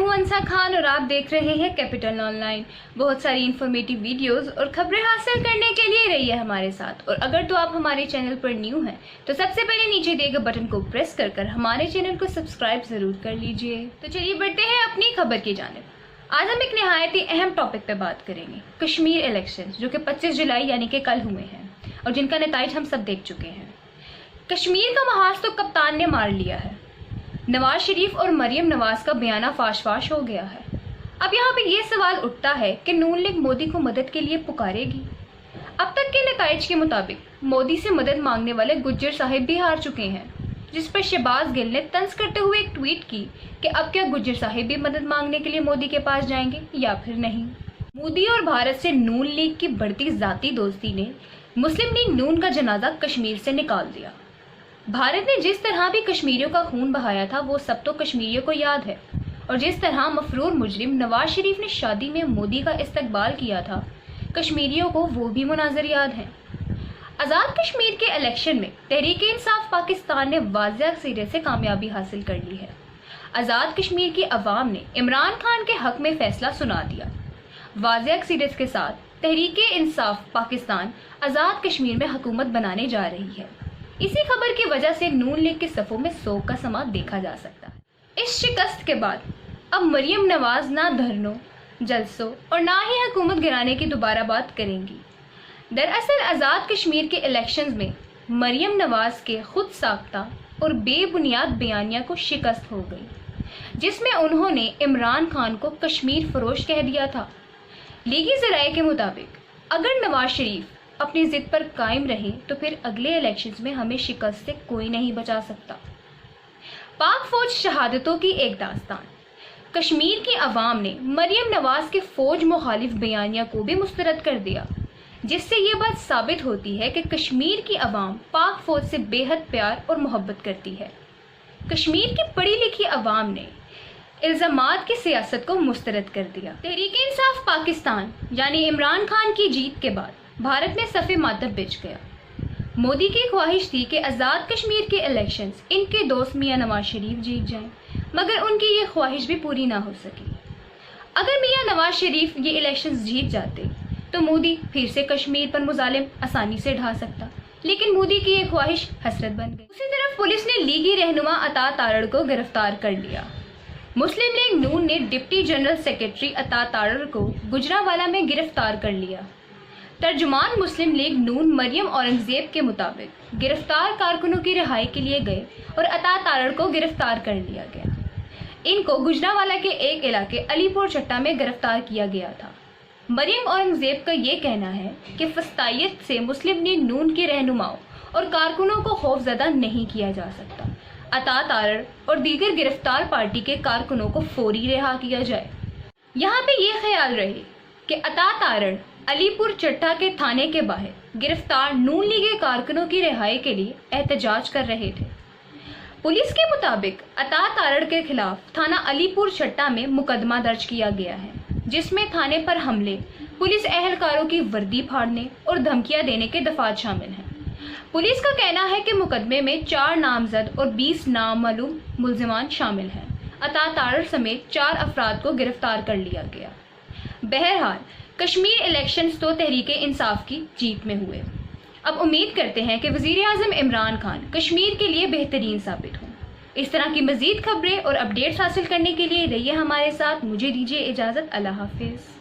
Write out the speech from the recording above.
हूं अंसा खान और आप देख रहे हैं कैपिटल ऑनलाइन। बहुत सारी इन्फॉर्मेटिव वीडियोस और खबरें हासिल करने के लिए रहिए हमारे साथ। और अगर तो आप हमारे चैनल पर न्यू हैं तो सबसे पहले नीचे दिए गए बटन को प्रेस कर हमारे चैनल को सब्सक्राइब जरूर कर लीजिए। तो चलिए बढ़ते हैं अपनी खबर की जानिब। आज हम एक निहायत ही अहम टॉपिक पे बात करेंगे, कश्मीर इलेक्शन जो कि 25 जुलाई यानी कि कल हुए हैं और जिनका नतीजा हम सब देख चुके हैं। कश्मीर का महाज तो कप्तान ने मार लिया है। नवाज शरीफ और मरियम नवाज का बयाना फाश फाश हो गया है। अब यहाँ पे ये सवाल उठता है कि नून लीग मोदी को मदद के लिए पुकारेगी। अब तक के नतीजे के मुताबिक मोदी से मदद मांगने वाले गुज्जर साहिब भी हार चुके हैं, जिस पर शहबाज गिल ने तंज करते हुए एक ट्वीट की कि अब क्या गुज्जर साहिब भी मदद मांगने के लिए मोदी के पास जाएंगे या फिर नहीं। मोदी और भारत से नून लीग की बढ़ती जाती दोस्ती ने मुस्लिम लीग नून का जनाजा कश्मीर से निकाल दिया। भारत ने जिस तरह भी कश्मीरियों का खून बहाया था वो सब तो कश्मीरियों को याद है, और जिस तरह मफरूर मुजरिम नवाज शरीफ ने शादी में मोदी का इस्तकबाल किया था, कश्मीरियों को वो भी मुनाजर याद है। आज़ाद कश्मीर के इलेक्शन में तहरीक-ए-इंसाफ पाकिस्तान ने वाज़ेह सिरे से कामयाबी हासिल कर ली है। आज़ाद कश्मीर की अवाम ने इमरान खान के हक में फैसला सुना दिया। वाज़ेह सिरे के साथ तहरीक-ए-इंसाफ पाकिस्तान आज़ाद कश्मीर में हुकूमत बनाने जा रही है। इसी खबर की वजह से नून लीग के सफ़ों में सोग का समा देखा जा सकता है। इस शिकस्त के बाद अब मरियम नवाज ना धरनों, जलसों और ना ही हुकूमत गिराने की दोबारा बात करेंगी। दरअसल आज़ाद कश्मीर के इलेक्शंस में मरियम नवाज के खुद साख्ता और बेबुनियाद बयानिया को शिकस्त हो गई, जिसमें उन्होंने इमरान खान को कश्मीर फरोश कह दिया था। लीगी ज़राए के मुताबिक अगर नवाज शरीफ अपनी जिद पर कायम रहे तो फिर अगले इलेक्शंस में हमें शिकस्त से कोई नहीं बचा सकता। पाक फौज शहादतों की एक दास्तान। कश्मीर की अवाम ने मरियम नवाज के फौज मुखालिफ बयानिया को भी मुस्तरद कर दिया, जिससे ये बात साबित होती है कि कश्मीर की अवाम पाक फौज से बेहद प्यार और मोहब्बत करती है। कश्मीर की पढ़ी लिखी अवाम ने इल्ज़ामात की सियासत को मुस्तरद कर दिया। तहरीक-ए-इंसाफ पाकिस्तान यानी इमरान खान की जीत के बाद भारत में सफ़े मातब बिछ गया। मोदी की ख्वाहिश थी कि आज़ाद कश्मीर के इलेक्शंस इनके दोस्त मियां नवाज शरीफ जीत जाएं, मगर उनकी ये ख्वाहिश भी पूरी ना हो सकी। अगर मियां नवाज शरीफ ये इलेक्शंस जीत जाते तो मोदी फिर से कश्मीर पर मुजालिम आसानी से ढा सकता, लेकिन मोदी की ये ख्वाहिश हसरत बन गई। दूसरी तरफ पुलिस ने लीगी रहनुमा अता तारड़ को गिरफ्तार कर लिया। मुस्लिम लीग नून ने डिप्टी जनरल सेक्रेटरी अता तारड़ को गुजरांवाला में गिरफ्तार कर लिया। तर्जुमान मुस्लिम लीग नून मरियम औरंगजेब के मुताबिक गिरफ्तार कारकुनों की रिहाई के लिए गए और अता तारड़ को गिरफ्तार कर लिया गया। इनको गुजरांवाला के एक इलाके अलीपुर चट्टा में गिरफ्तार किया गया था। मरियम औरंगजेब का ये कहना है कि फस्तायत से मुस्लिम लीग नून के रहनुमाओं और कारकुनों को खौफजदा नहीं किया जा सकता। अता तारड़ और दीगर गिरफ्तार पार्टी के कारकुनों को फौरी रिहा किया जाए। यहाँ पे ये ख्याल रहे कि अता तारड़ अलीपुर चट्टा के थाने के बाहर गिरफ्तार नून लीग कारकुनों की रिहाई के लिए एहतजाज कर रहे थे। पुलिस के मुताबिक अता तारड़ के खिलाफ थाना अलीपुर चट्टा में मुकदमा दर्ज किया गया है, जिसमें थाने पर हमले, पुलिस एहलकारों की वर्दी फाड़ने और धमकियां देने के दफात शामिल हैं। पुलिस का कहना है कि मुकदमे में 4 नामजद और 20 नामालूम मुल्जिमान शामिल हैं। अता तारड़ समेत 4 अफराद को गिरफ्तार कर लिया गया। बहरहाल कश्मीर इलेक्शंस तो तहरीक-ए-इंसाफ की जीत में हुए। अब उम्मीद करते हैं कि वज़ीर-ए-आज़म इमरान खान कश्मीर के लिए बेहतरीन साबित हों। इस तरह की मज़ीद खबरें और अपडेट्स हासिल करने के लिए रहिए हमारे साथ। मुझे दीजिए इजाज़त। अल्लाह हाफिज़।